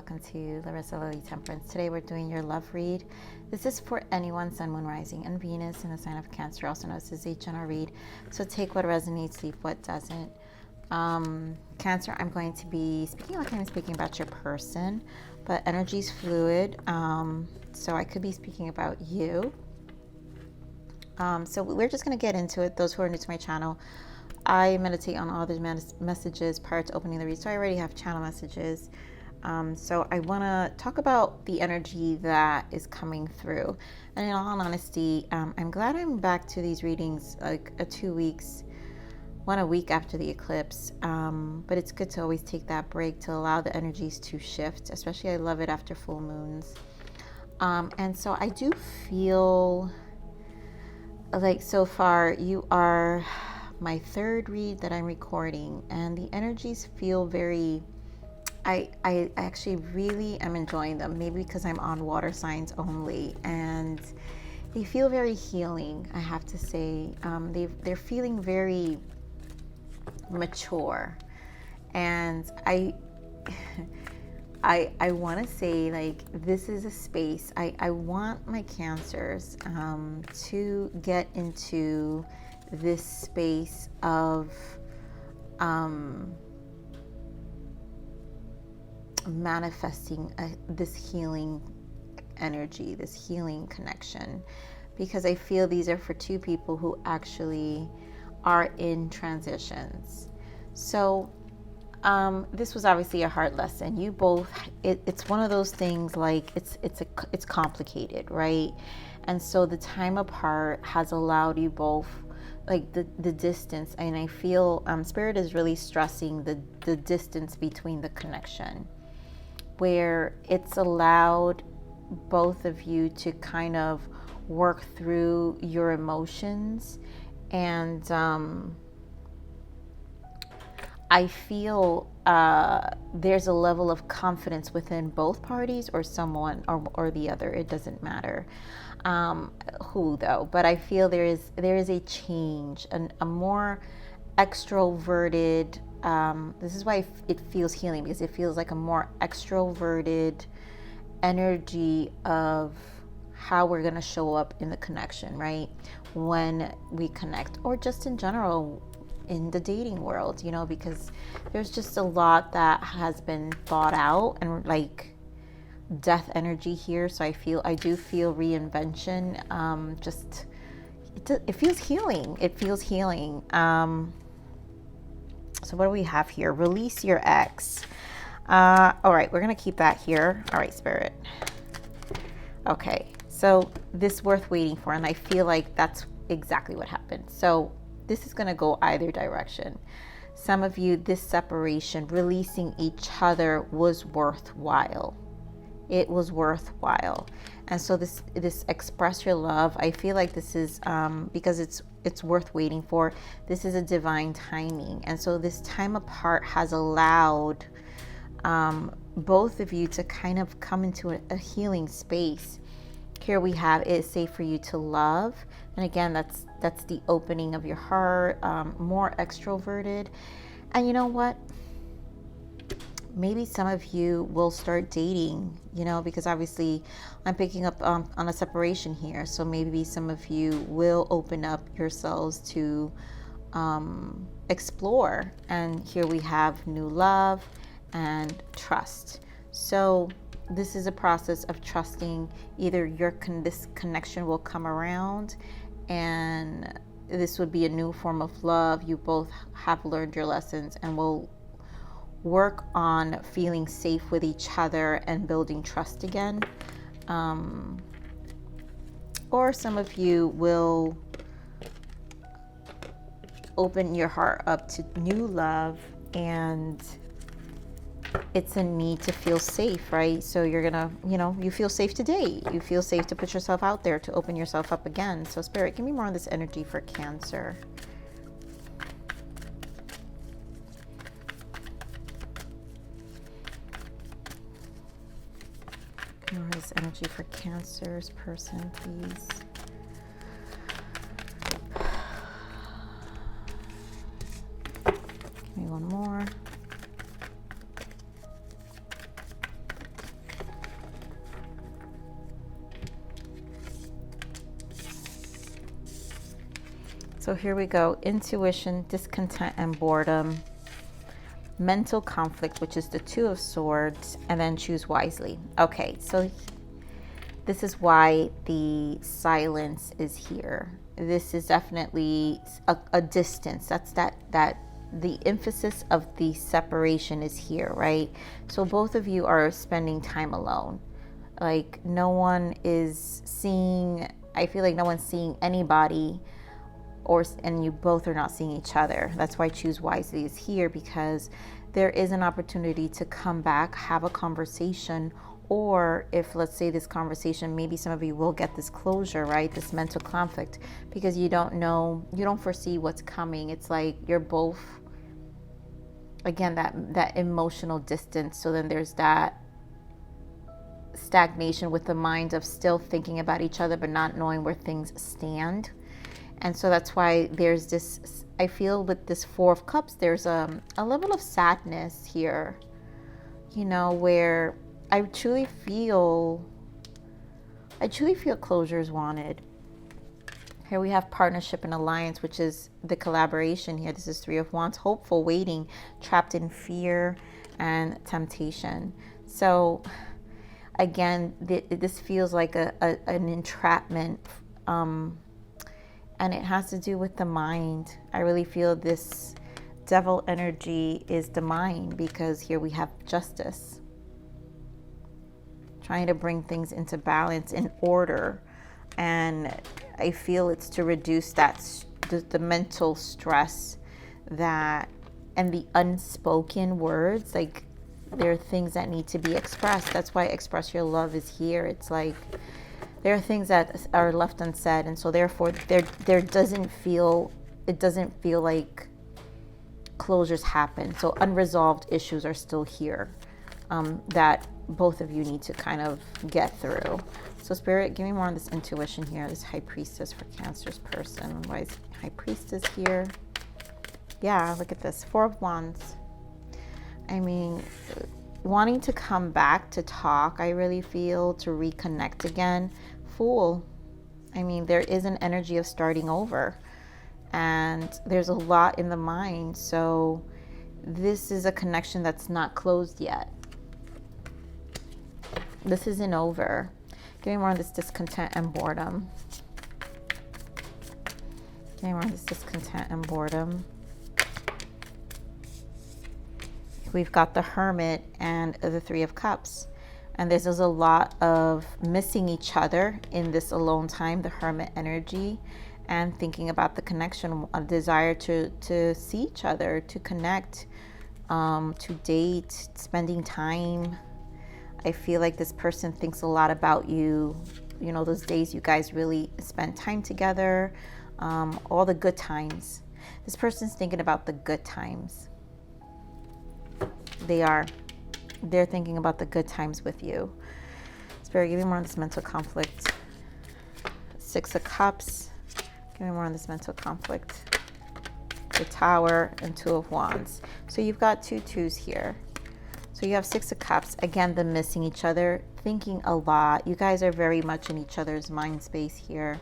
welcome to Larisa Lili Temperance. Today we're doing your love read. This is for anyone, Sun, Moon, Rising, and Venus in the sign of Cancer, also known as a general read. So take what resonates, leave what doesn't. Cancer, I'm going to be speaking like I'm speaking about your person, but energy is fluid. So I could be speaking about you. So we're just going to get into it. Those who are new to my channel, I meditate on all the messages prior to opening the read. So I already have channel messages. So I want to talk about the energy that is coming through. And in all honesty, I'm glad I'm back to these readings like 2 weeks, a week after the eclipse. But it's good to always take that break to allow the energies to shift. Especially I love it after full moons. And so I do feel like so far you are my third read that I'm recording, and the energies feel very, I actually really am enjoying them, maybe because I'm on water signs only, and they feel very healing, I have to say. They're feeling very mature, and I want to say, like, this is a space, I want my Cancers to get into this space of manifesting this healing energy, this healing connection, because I feel these are for two people who actually are in transitions. So this was obviously a hard lesson. You both, it's one of those things, like it's complicated, right? And so the time apart has allowed you both, like the distance, and I feel Spirit is really stressing the distance between the connection, where it's allowed both of you to kind of work through your emotions. And I feel there's a level of confidence within both parties, or someone or the other. It doesn't matter who, though. But I feel there is a change, a more extroverted. This is why it feels healing, because it feels like a more extroverted energy of how we're going to show up in the connection, right? When we connect, or just in general in the dating world, because there's just a lot that has been thought out, and like death energy here. So I do feel reinvention. It feels healing. It feels healing. So what do we have here? Release your ex. All right, we're gonna keep that here. All right, Spirit. Okay, so this worth waiting for, and I feel like that's exactly what happened. So this is gonna go either direction. Some of you, this separation, releasing each other, was worthwhile. It was worthwhile. And so this express your love, I feel like this is because it's worth waiting for. This is a divine timing. And so this time apart has allowed both of you to kind of come into a healing space. Here we have, it is safe for you to love. And again, that's the opening of your heart, more extroverted. And you know what? Maybe some of you will start dating, because obviously I'm picking up on a separation here. So maybe some of you will open up yourselves to explore. And here we have new love and trust. So this is a process of trusting. Either this connection will come around, and this would be a new form of love. You both have learned your lessons and will work on feeling safe with each other and building trust again. Or some of you will open your heart up to new love, and it's a need to feel safe, right? So you're gonna, you feel safe to date. You feel safe to put yourself out there, to open yourself up again. So Spirit, give me more on this energy for Cancer. More of this energy for Cancer's person, please. Give me one more. So here we go. Intuition, discontent, and boredom. Mental conflict, which is the Two of Swords, and then choose wisely. Okay, so this is why the silence is here. This is definitely a distance. That's that the emphasis of the separation is here, right? So both of you are spending time alone. Like no one is seeing, I feel like no one's seeing anybody, and you both are not seeing each other. That's why choose wisely is here, because there is an opportunity to come back, have a conversation, or if, let's say, this conversation, maybe some of you will get this closure, right? This mental conflict, because you don't know, you don't foresee what's coming. It's like you're both, again, that emotional distance. So then there's that stagnation with the mind of still thinking about each other, but not knowing where things stand. And so that's why there's this, I feel with this Four of Cups, there's a level of sadness here, you know, where I truly feel closure is wanted. Here we have partnership and alliance, which is the collaboration here. This is Three of Wands, hopeful, waiting, trapped in fear and temptation. So again, this feels like an entrapment, and it has to do with the mind. I really feel this devil energy is the mind, because here we have justice, trying to bring things into balance, in order. And I feel it's to reduce the mental stress that, and the unspoken words, like there are things that need to be expressed. That's why express your love is here. It's like there are things that are left unsaid, and so therefore there doesn't feel like closures happen. So unresolved issues are still here, that both of you need to kind of get through. So Spirit, give me more on this intuition here. This High Priestess for Cancer's person. Why is High Priestess here? Yeah, look at this. Four of Wands. I mean, wanting to come back to talk, I really feel, to reconnect again. Fool. I mean, there is an energy of starting over, and there's a lot in the mind. So this is a connection that's not closed yet. This isn't over. Give me more on this discontent and boredom. Give me more on this discontent and boredom. We've got the Hermit and the Three of Cups. And there's a lot of missing each other in this alone time, the Hermit energy, and thinking about the connection, a desire to see each other, to connect, to date, spending time. I feel like this person thinks a lot about you. You know, those days you guys really spend time together, all the good times. This person's thinking about the good times. They're thinking about the good times with you. Spirit, give me more on this mental conflict. Six of Cups. Give me more on this mental conflict. The Tower and Two of Wands. So you've got two twos here. So you have Six of Cups. Again, the missing each other, thinking a lot. You guys are very much in each other's mind space here.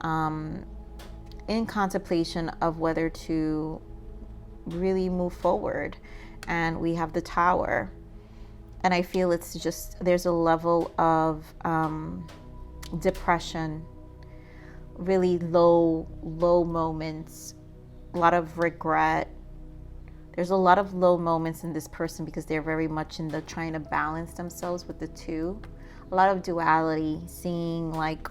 In contemplation of whether to really move forward. And we have the Tower. And I feel it's just, there's a level of depression, really low moments, a lot of regret. There's a lot of low moments in this person because they're very much in the trying to balance themselves with the two. A lot of duality, seeing like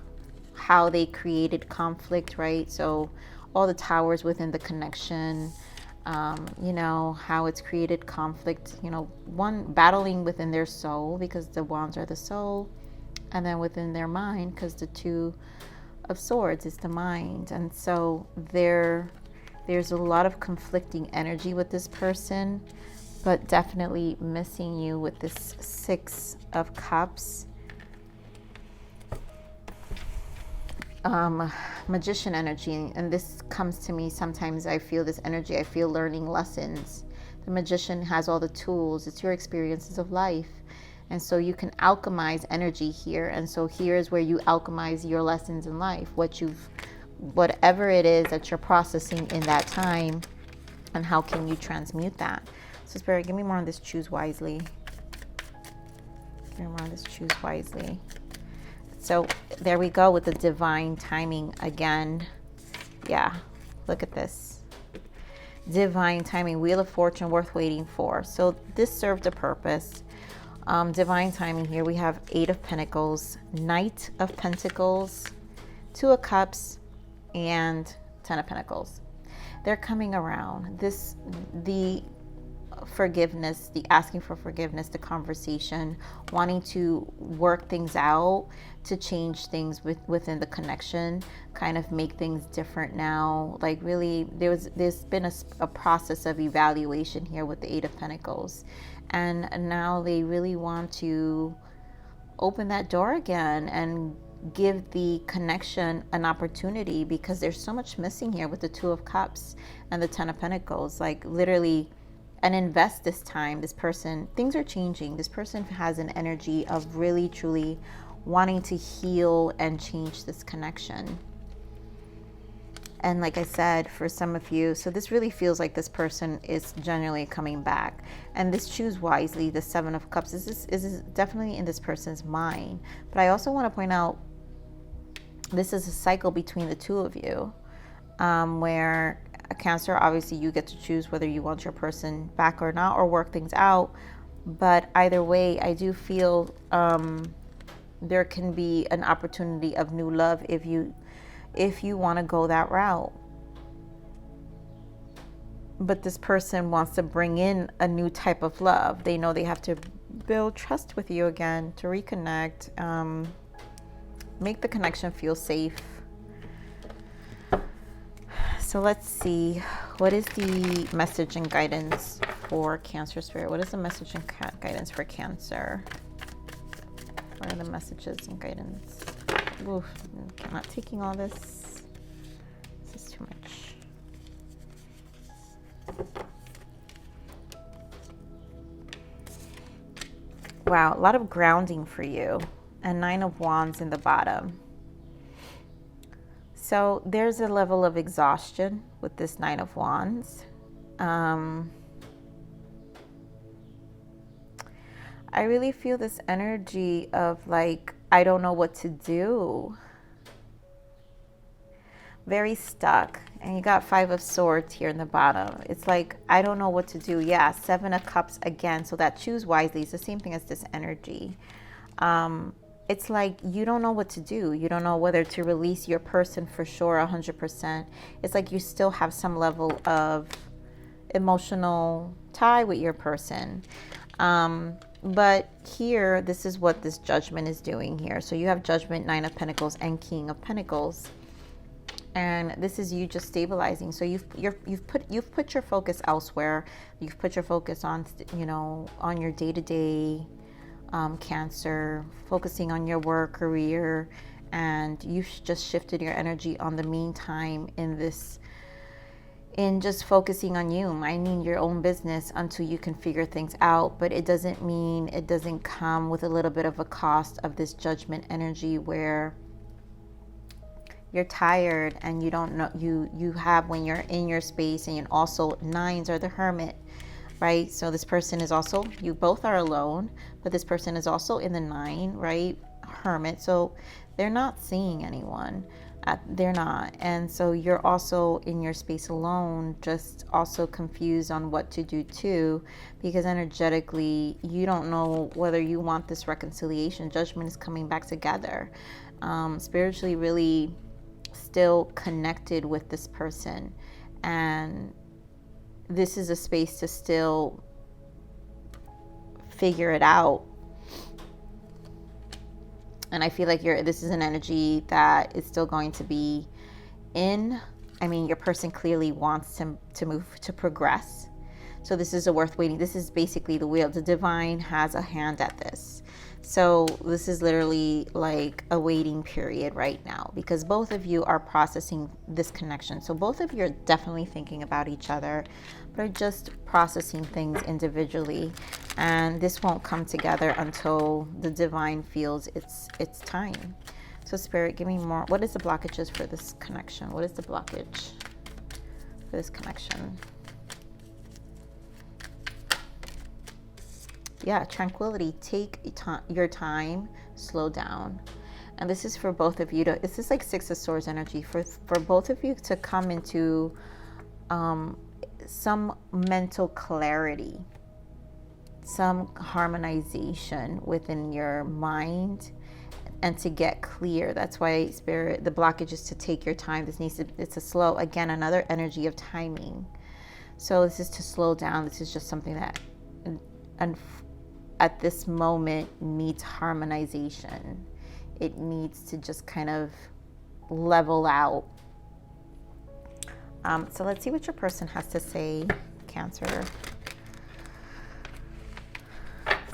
how they created conflict, right? So all the towers within the connection, you know, how it's created conflict, you know, one battling within their soul because the Wands are the soul, and then within their mind because the Two of Swords is the mind. And so there's a lot of conflicting energy with this person, but definitely missing you with this Six of Cups. Magician energy, and this comes to me sometimes. I feel this energy, I feel learning lessons. The Magician has all the tools. It's your experiences of life, and so you can alchemize energy here. And so here is where you alchemize your lessons in life, what you've whatever it is that you're processing in that time, and how can you transmute that. So Spirit, give me more on this choose wisely. Give me more on this choose wisely. So there we go with the divine timing again. Yeah, look at this. Divine timing, Wheel of Fortune, worth waiting for. So this served a purpose. Divine timing here. We have 8 of Pentacles, Knight of Pentacles, 2 of Cups, and 10 of Pentacles. They're coming around. The forgiveness, the asking for forgiveness, the conversation, wanting to work things out, to change things within the connection, kind of make things different now. Like really, there's been a process of evaluation here with the 8 of Pentacles, and now they really want to open that door again and give the connection an opportunity, because there's so much missing here with the 2 of Cups and the 10 of Pentacles. Like literally, and invest this time. This person, things are changing. This person has an energy of really truly wanting to heal and change this connection. And like I said, for some of you, so this really feels like this person is genuinely coming back. And this choose wisely, the 7 of Cups, is definitely in this person's mind. But I also want to point out, this is a cycle between the 2 of you, where a Cancer, obviously you get to choose whether you want your person back or not, or work things out. But either way, I do feel there can be an opportunity of new love if you want to go that route. But this person wants to bring in a new type of love. They know they have to build trust with you again, to reconnect, make the connection feel safe. So let's see, what is the message and guidance for Cancer Spirit? What is the message and guidance for Cancer? What are the messages and guidance? Oof, I'm not taking all this. This is too much. Wow, a lot of grounding for you. And 9 of Wands in the bottom. So there's a level of exhaustion with this 9 of Wands. I really feel this energy of like, I don't know what to do. Very stuck. And you got 5 of Swords here in the bottom. It's like, I don't know what to do. Yeah, 7 of Cups again. So that choose wisely is the same thing as this energy. It's like you don't know what to do. You don't know whether to release your person for sure 100%. It's like you still have some level of emotional tie with your person. But here, this is what this Judgment is doing here. So you have Judgment, 9 of Pentacles, and King of Pentacles. And this is you just stabilizing. So you've put your focus elsewhere. You've put your focus on, on your day-to-day Cancer, focusing on your work, career, and you've just shifted your energy on the meantime in just focusing on you, minding your own business until you can figure things out. But it doesn't mean it doesn't come with a little bit of a cost of this Judgment energy, where you're tired and you don't know, you have, when you're in your space, and also 9s are the Hermit. Right? So this person is also, you both are alone, but this person is also in the 9, right? Hermit. So they're not seeing anyone. They're not. And so you're also in your space alone, just also confused on what to do too, because energetically, you don't know whether you want this reconciliation. Judgment is coming back together. Spiritually, really still connected with this person. And this is a space to still figure it out. And I feel like this is an energy that is still going to be in. I mean, your person clearly wants to move, to progress. So this is a worth waiting. This is basically the wheel. The divine has a hand at this. So this is literally like a waiting period right now, because both of you are processing this connection. So both of you are definitely thinking about each other, but are just processing things individually. And this won't come together until the divine feels it's time. So Spirit, give me more. What is the blockages for this connection? What is the blockage for this connection? Yeah, tranquility. Take your time, slow down. And this is for both of you to, this is like Six of Swords energy, for both of you to come into some mental clarity, some harmonization within your mind, and to get clear. That's why Spirit, the blockage is to take your time. This needs to, it's a slow, again, another energy of timing. So this is to slow down. This is just something that, and at this moment, needs harmonization. It needs to just kind of level out. So let's see what your person has to say, Cancer.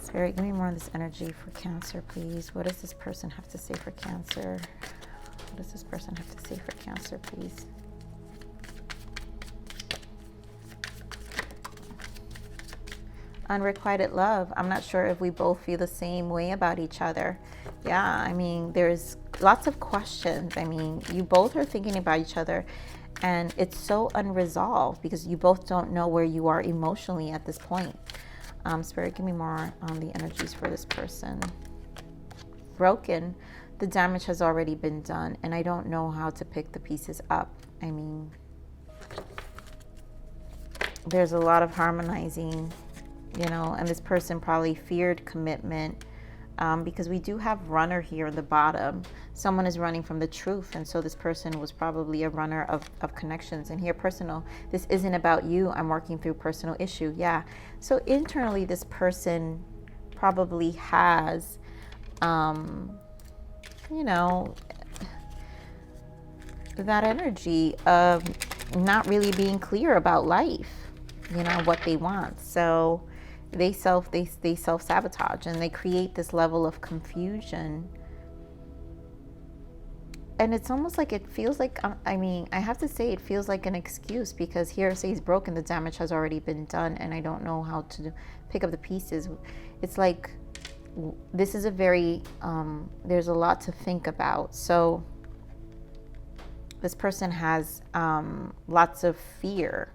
Spirit, give me more of this energy for Cancer, please. What does this person have to say for Cancer? What does this person have to say for Cancer, please? Unrequited love. I'm not sure if we both feel the same way about each other. Yeah, I mean, there's lots of questions. I mean, you both are thinking about each other, and it's so unresolved because you both don't know where you are emotionally at this point. Spirit, give me more on the energies for this person. Broken. The damage has already been done, and I don't know how to pick the pieces up. I mean, there's a lot of harmonizing, you know, and this person probably feared commitment, because we do have runner here in the bottom. Someone is running from the truth, and so this person was probably a runner of connections. And here, personal. This isn't about you. I'm working through personal issue. Yeah. So internally, this person probably has, you know, that energy of not really being clear about life, you know, what they want. So they self-sabotage, and they create this level of confusion. And it's almost like, it feels like, I mean, I have to say, it feels like an excuse, because here it says broken, the damage has already been done, and I don't know how to pick up the pieces. It's like, this is a very, there's a lot to think about. So this person has lots of fear,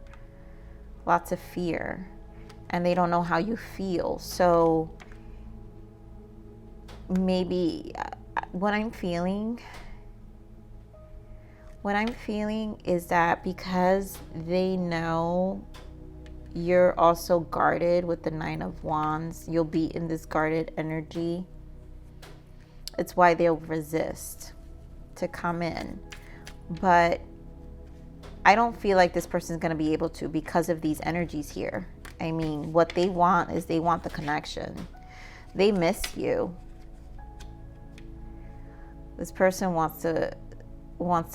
and they don't know how you feel. So maybe what I'm feeling is that because they know you're also guarded with the Nine of Wands, you'll be in this guarded energy. It's why they'll resist to come in. But I don't feel like this person's going to be able to, because of these energies here. I mean, what they want is, they want the connection. They miss you. This person wants to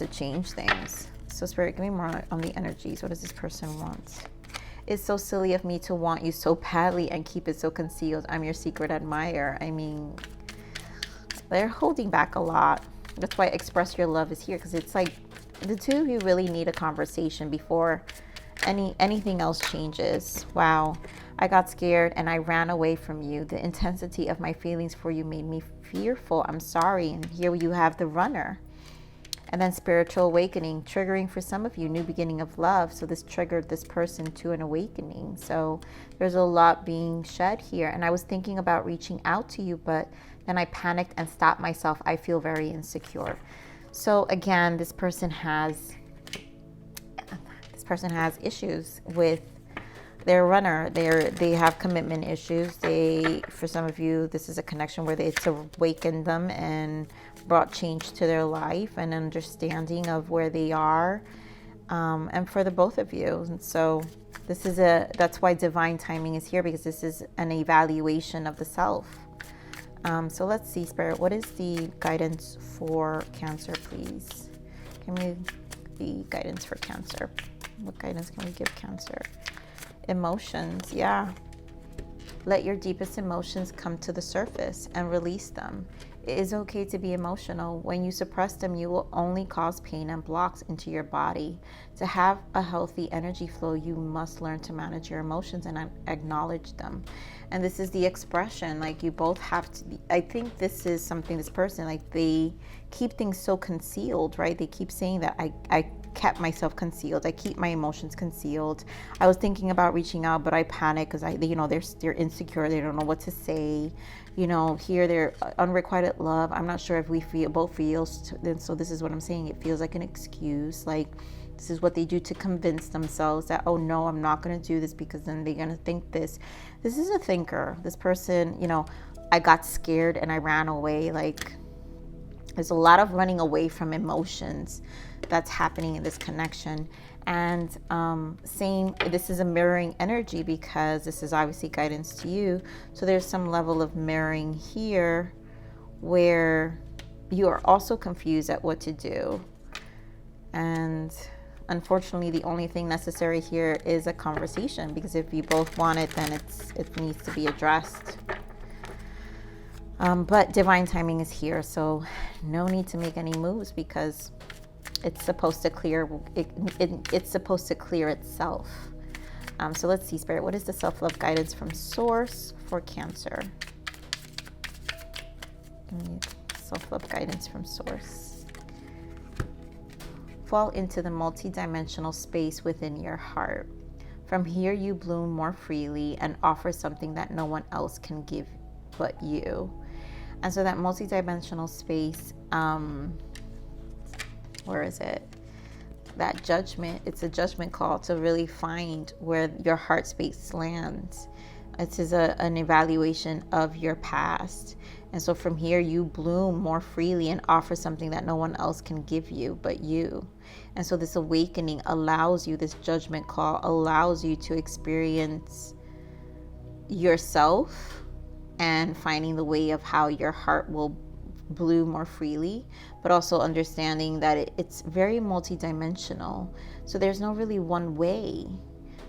change things. So Spirit, give me more on the energies. What does this person want? It's so silly of me to want you so badly and keep it so concealed. I'm your secret admirer. I mean, they're holding back a lot. That's why Express Your Love is here, because it's like the two of you really need a conversation before anything else changes. Wow. I got scared and I ran away from you. The intensity of my feelings for you made me fearful. I'm sorry. And here you have the runner. And then spiritual awakening, triggering for some of you, new beginning of love. So this triggered this person to an awakening. So there's a lot being shed here. And I was thinking about reaching out to you, but then I panicked and stopped myself. I feel very insecure. So again, this person has issues with their runner. They have commitment issues. For some of you, this is a connection where it's awakened them and brought change to their life and understanding of where they are, and for the both of you. And so that's why divine timing is here, because this is an evaluation of the self. So let's see, Spirit, what is the guidance for Cancer, please? Give me the guidance for Cancer. What guidance can we give Cancer? Emotions, yeah. Let your deepest emotions come to the surface and release them. It is okay to be emotional. When you suppress them, you will only cause pain and blocks into your body. To have a healthy energy flow, you must learn to manage your emotions and acknowledge them. And this is the expression, like you both have to be, I think this is something, this person, like they keep things so concealed, right? They keep saying that I kept myself concealed. I keep my emotions concealed. I was thinking about reaching out, but I panic because they're insecure. They don't know what to say. Here they're unrequited love. I'm not sure if we both feel. And so this is what I'm saying. It feels like an excuse. Like this is what they do to convince themselves that, oh no, I'm not going to do this because then they're going to think this. This is a thinker. This person, I got scared and I ran away. Like there's a lot of running away from emotions that's happening in this connection. And this is a mirroring energy because this is obviously guidance to you. So there's some level of mirroring here where you are also confused at what to do. And unfortunately, the only thing necessary here is a conversation, because if you both want it, then it needs to be addressed. But divine timing is here, so no need to make any moves because it's supposed to clear. It's supposed to clear itself. So let's see, Spirit. What is the self-love guidance from Source for Cancer? Self-love guidance from Source. Fall into the multi-dimensional space within your heart. From here, you bloom more freely and offer something that no one else can give but you. And so that multi-dimensional space, where is it? That judgment, it's a judgment call to really find where your heart space lands. It is an evaluation of your past. And so from here, you bloom more freely and offer something that no one else can give you but you. And so this awakening allows you, this judgment call allows you to experience yourself and finding the way of how your heart will bloom more freely, but also understanding that it's very multidimensional. So there's no really one way,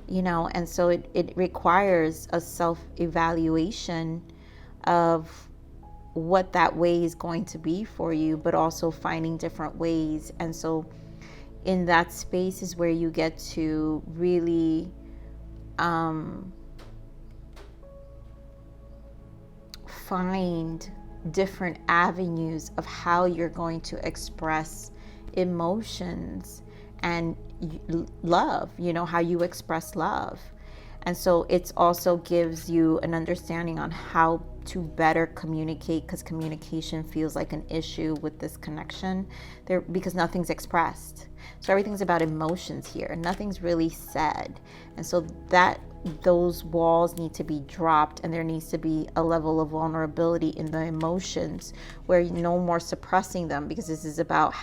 and so it requires a self-evaluation of what that way is going to be for you, but also finding different ways. And so in that space is where you get to really find different avenues of how you're going to express emotions and love, how you express love. And so it also gives you an understanding on how to better communicate, because communication feels like an issue with this connection there, because nothing's expressed. So everything's about emotions here. Nothing's really said. And so those walls need to be dropped, and there needs to be a level of vulnerability in the emotions where no more suppressing them, because this is about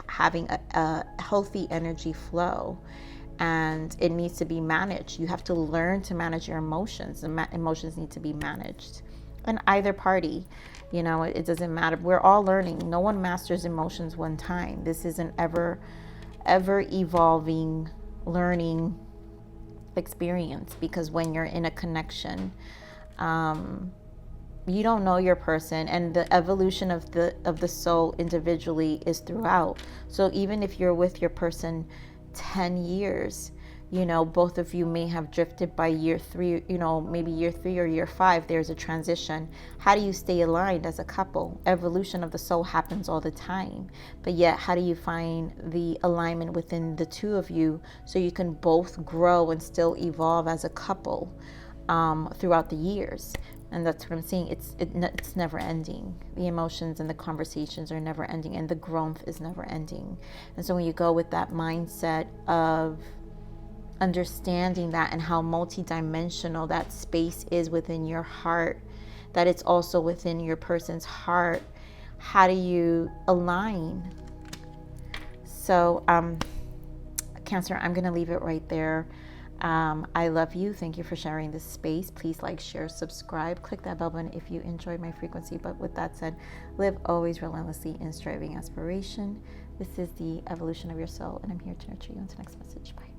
having a healthy energy flow. And it needs to be managed. You have to learn to manage your emotions. Emotions need to be managed. And either party, it doesn't matter. We're all learning. No one masters emotions one time. This is an ever evolving learning experience, because when you're in a connection, you don't know your person, and the evolution of the soul individually is throughout. So even if you're with your person 10 years, both of you may have drifted by year 3, maybe year 3 or year 5, there's a transition. How do you stay aligned as a couple? Evolution of the soul happens all the time, but yet how do you find the alignment within the two of you so you can both grow and still evolve as a couple throughout the years? And that's what I'm saying. It's never ending. The emotions and the conversations are never ending, and the growth is never ending. And so when you go with that mindset of understanding that and how multidimensional that space is within your heart, that it's also within your person's heart, how do you align? So Cancer, I'm going to leave it right there. I love you. Thank you for sharing this space. Please like, share, subscribe, click that bell button if you enjoyed my frequency. But with that said, live always relentlessly in striving aspiration. This is the evolution of your soul, and I'm here to nurture you. Until next message. Bye.